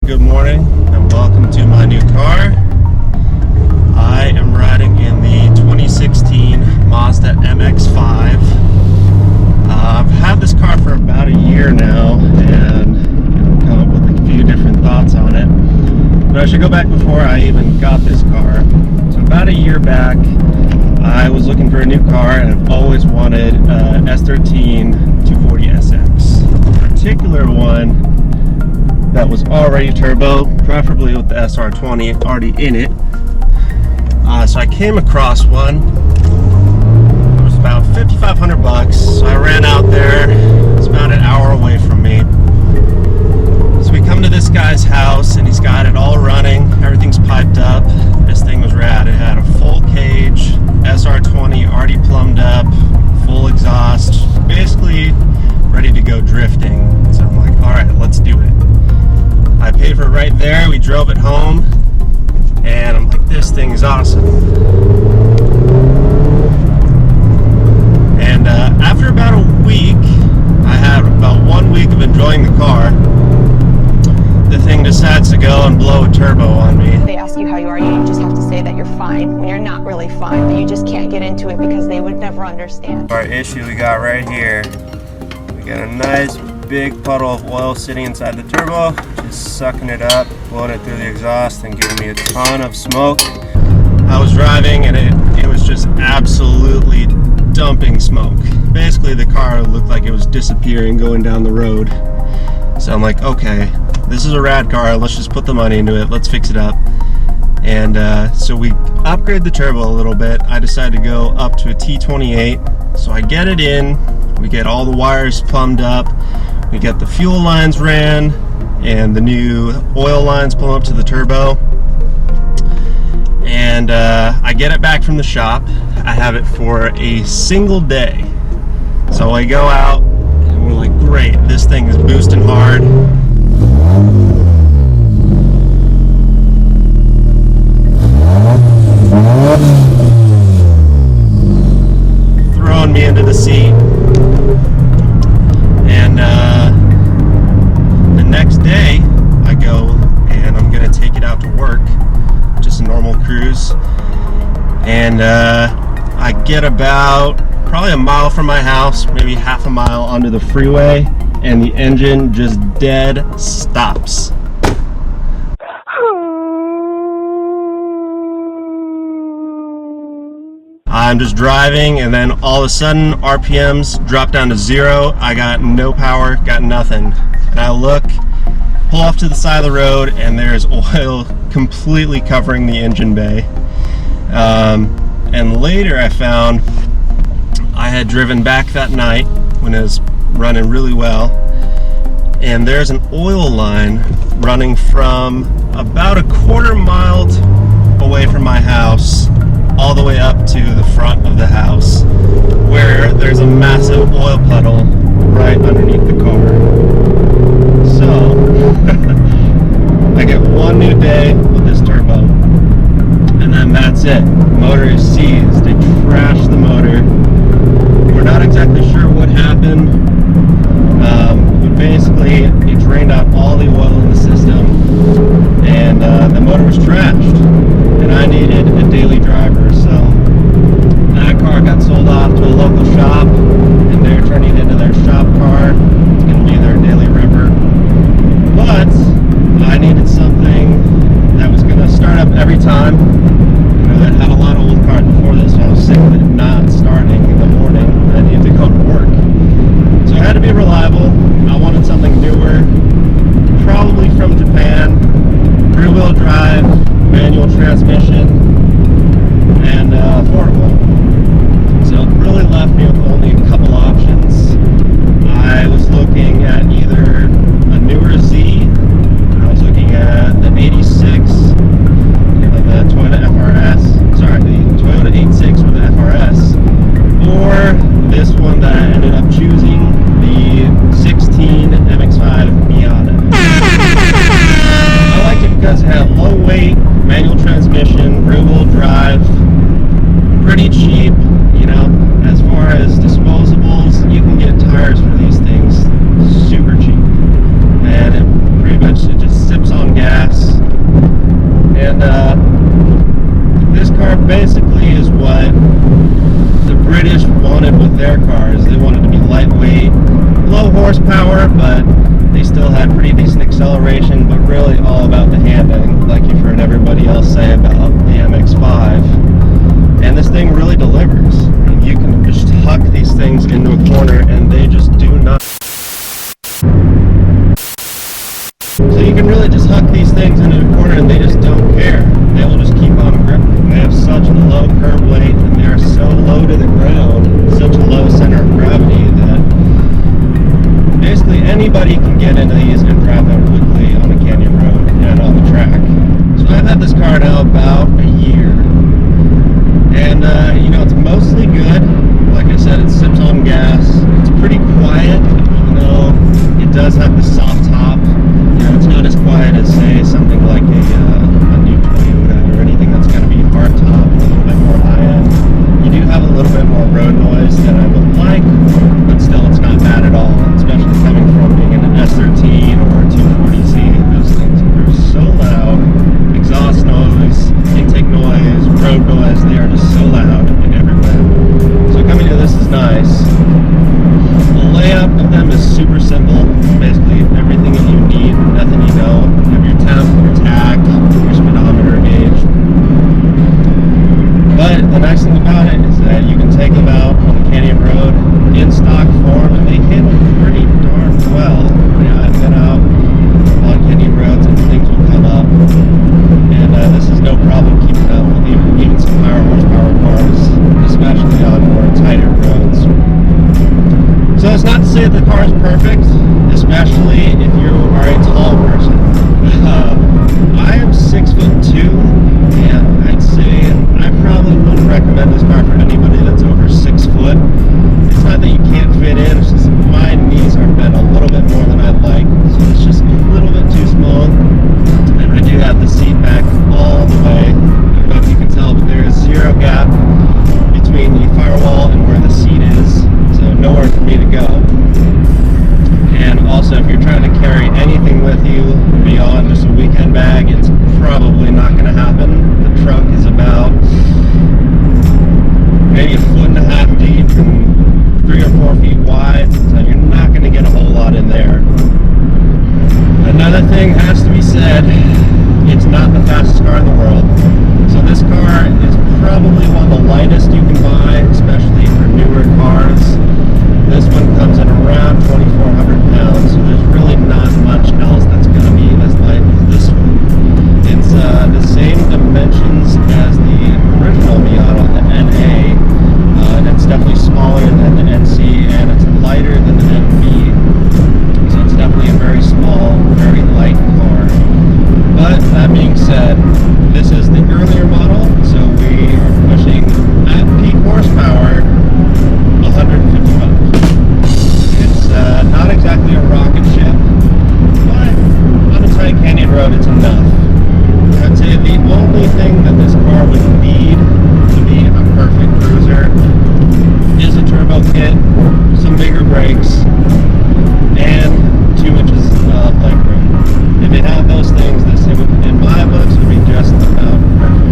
Good morning and welcome to my new car. I am riding in the 2016 Mazda MX-5. I've had this car for about a year now and come up with a few different thoughts on it. But I should go back before I even got this car. So about a year back, I was looking for a new car and I've always wanted a S13 240SX. A particular one that was already turbo, preferably with the SR20 already in it. So I came across one. It was about $5,500, so I ran out there. It's about an hour away from me. So we come to this guy's house and he's got it all running. Everything's piped up. This thing was rad. It had a full cage, SR20 already plumbed up, full exhaust, basically ready to go drifting. So I'm like, all right, let's do it. I paid for it right there. We drove it home, and I'm like, this thing is awesome. And after about a week, I had about 1 week of enjoying the car. The thing decides to go and blow a turbo on me. They ask you how you are, you just have to say that you're fine when you're not really fine, but you just can't get into it because they would never understand. Our issue we got right here, we got a nice big puddle of oil sitting inside the turbo, just sucking it up, blowing it through the exhaust and giving me a ton of smoke. I was driving and it was just absolutely dumping smoke. Basically the car looked like it was disappearing going down the road. So I'm like, okay, this is a rad car, let's just put the money into it, let's fix it up. And so we upgrade the turbo a little bit. I decided to go up to a T28. So I get it in, we get all the wires plumbed up, we get the fuel lines ran, and the new oil lines pull up to the turbo. And I get it back from the shop. I have it for a single day. So I go out, and we're like, great, this thing is boosting hard. Throwing me into the seat. And the next day I go and I'm gonna take it out to work, just a normal cruise, and I get about probably a mile from my house, maybe half a mile onto the freeway, and the engine just dead stops. I'm just driving and then all of a sudden RPMs drop down to 0. I got no power, got nothing. And I look, pull off to the side of the road, and there's oil completely covering the engine bay. And later I found I had driven back that night when it was running really well, and there's an oil line running from about a quarter mile away from my house all the way up to the front of the house, where there's a massive oil puddle right underneath the car. So I get one new day with this turbo, and then that's it. The motor is seized. They trashed the motor. We're not exactly sure what happened, but basically it drained out all the oil in the system, and the motor was trashed, and I needed a daily driver. So that car got sold off to a local shop, and they're turning it into their shop car. It's going to be their daily ripper. But I needed something that was going to start up every time. You know, that had a lot of old cars before this, so I was sick of it not starting in the morning. I needed to go to work. So it had to be reliable. I wanted something newer, probably from Japan, rear-wheel drive, manual transmission, and affordable. So it really left me with only a couple options. I was looking at either a newer Z, I was looking at the 86, the Toyota FRS, sorry, the Toyota 86 with the FRS, or this one that I ended up choosing, the 16 MX-5 Miata. I liked it because it had low weight, manual transmission, rear-wheel drive, pretty cheap, you know. As far as disposables, you can get tires for these things super cheap, and it pretty much just sips on gas. And this car basically is what the British wanted with their cars. They wanted to be lightweight, low horsepower, but they still had pretty decent acceleration, but really all about the handling, like you've heard everybody else say about the MX-5. And this thing really delivers. I mean, you can just huck these things into a corner and they just do not. So you can really just huck these things into a corner and they just don't care. They will just keep on gripping. They have such a low curb weight and they are so low to the ground, such a low center of gravity that basically anybody can get into these and drive them quickly on a canyon road and on the track. So I've had this car now about a year. And, you know, it's mostly good. Like I said, it sips on gas. It's pretty quiet, even though it does have the soft top. You know, it's not as quiet as, say, something like a new Toyota or anything that's going to be hard top, a little bit more high-end. You do have a little bit more road noise than I would like, but still it's not bad at all, especially coming from being an S13 or a 240Z. Those things are so loud. Exhaust noise, intake noise, road noise, they are just so loud and everywhere. So coming to this is nice. The layout of them is super simple. Basically everything that you need, nothing you don't. You have your temp, your tach, your speedometer gauge. But the nice thing about it is that you can take them out on the canyon road in stock form and they handle pretty darn well. Yeah, I've been out on canyon roads and things will come up. And this is no problem keeping up with even some higher horsepower cars, especially on more tighter roads. So it's not to say that the car is perfect, especially if you are a tall person. I am 6'2", and I'd say I probably wouldn't recommend this car for anybody that's over 6 foot. It's not that you can't fit in, it's just my knees are bent a little bit more than I'd like, so it's just a little bit too small. And I do have the seat back all the way. I don't know if you can tell, but there is zero gap between the firewall and where the seat is, so nowhere for me to go. And also, if you're trying to carry anything with you beyond just a weekend bag, it's probably not going to happen. The trunk is about maybe 1.5 feet deep and 3 or 4 feet wide, so you're not going to get a whole lot in there. Another thing has to be said, it's not the fastest car in the world. So this car is probably one of the lightest you can buy, especially for newer cars. This one comes in around 2,400 pounds, so there's really not much else that's going to be as light as this one. It's the same dimensions as the original Miata, the NA, and it's definitely smaller than the NC, and it's lighter than the NB. So it's definitely a very small, very light car. But that being said, this is the earlier model, so we are pushing at peak horsepower 150 bucks. It's not exactly a rocket ship, but on a tight canyon road it's enough. I'd say the only thing that this car would need to be a perfect cruiser is a turbo kit, some bigger brakes, and 2 inches of legroom. If it had those things, this would, in my books, would be just about perfect.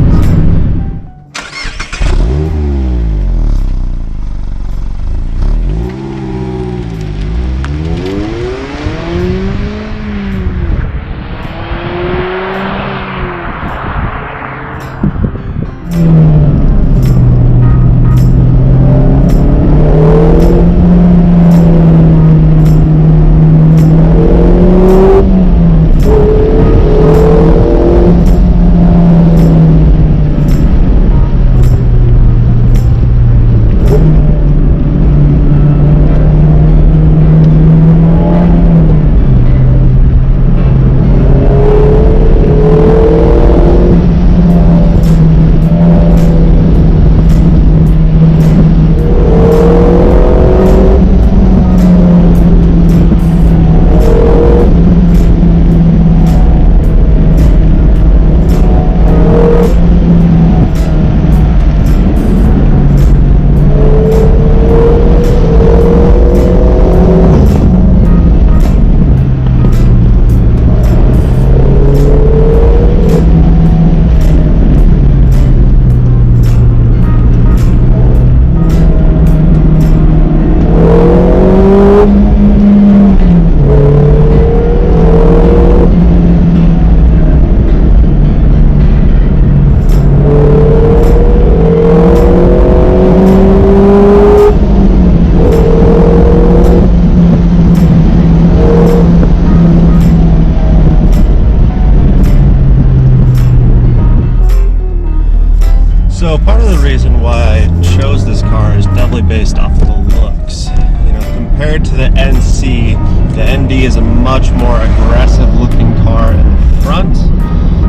of the reason why I chose this car is definitely based off of the looks. You know, compared to the NC, the ND is a much more aggressive looking car in the front.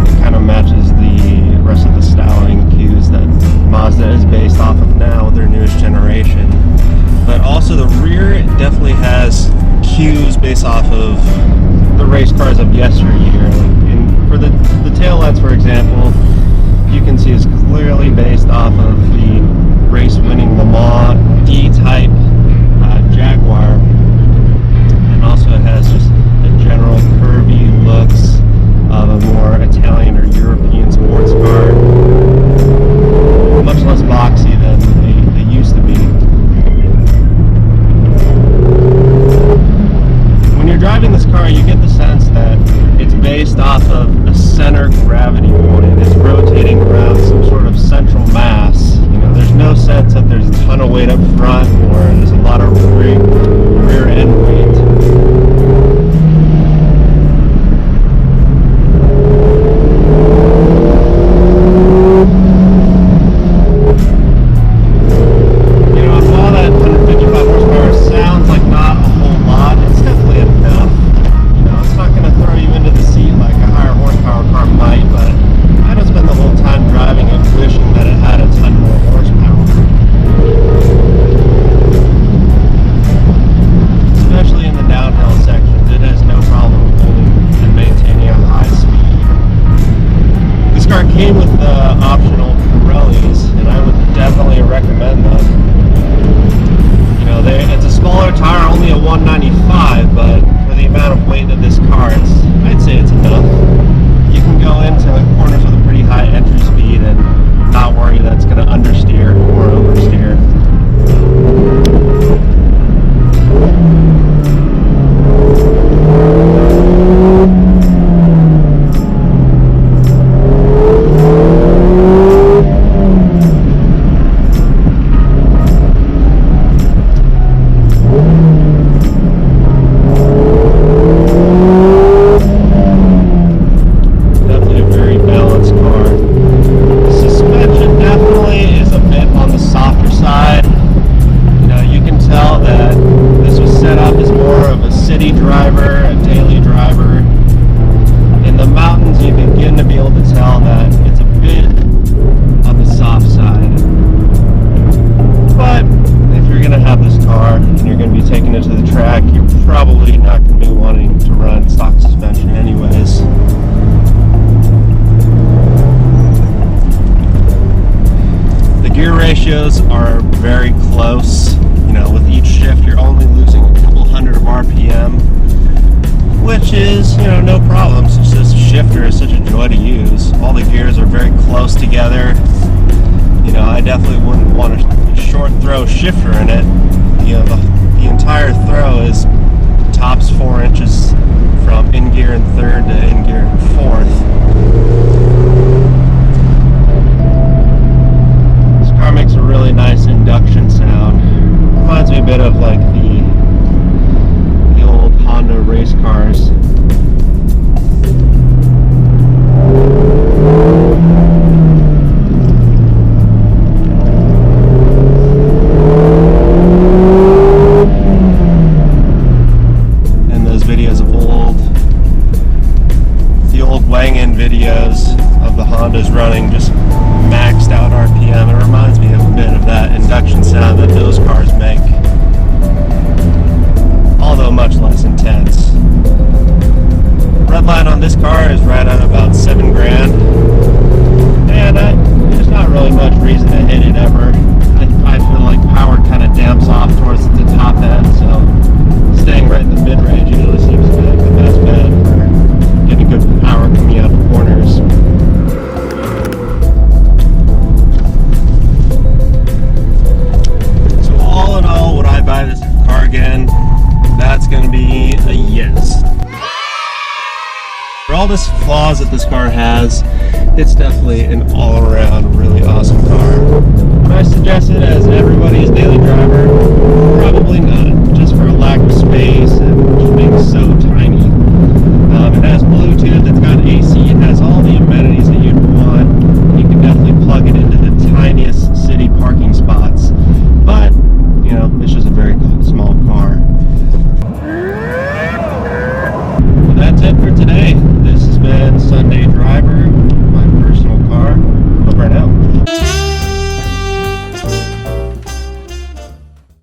It kind of matches the rest of the styling cues that Mazda is based off of now with their newest generation. But also the rear, it definitely has cues based off of the race cars of yesteryear. For the taillights, for example, you can see it's clearly based off of the race-winning Le Mans D-type Jaguar, and also it has just the general curvy looks of a more Italian or European sports car, much less boxy than they used to be. When you're driving this car, you get the sense that it's based off of a center gravity point. It's rotating around some sort of central mass. You know, there's no sense that there's a ton of weight up front or there's a lot of rear end weight. Ratios are very close. You know, with each shift you're only losing a couple hundred of RPM, which is, you know, no problem since this shifter is such a joy to use. All the gears are very close together. You know, I definitely wouldn't want a short throw shifter in it. You know, the entire throw is tops 4 inches from in gear in third to in gear in fourth. Makes a really nice induction sound. Reminds me a bit of like the old Honda race cars. And those videos of the old Wang-In videos of the Hondas running just maxed out RPM. It reminds me of a bit of that induction sound that those cars make, although much less intense. Red line on this car is right at about $7 grand, and there's not really much reason to hit it ever. I feel like power kind of damps off towards the top end, so staying right in the mid-range usually seems to be like the best bet for getting good power coming out of corners. Buy this car again? That's going to be a yes. For all the flaws that this car has, it's definitely an all-around really awesome car. Would I suggest it as everybody's daily driver? Probably not. Just for a lack of space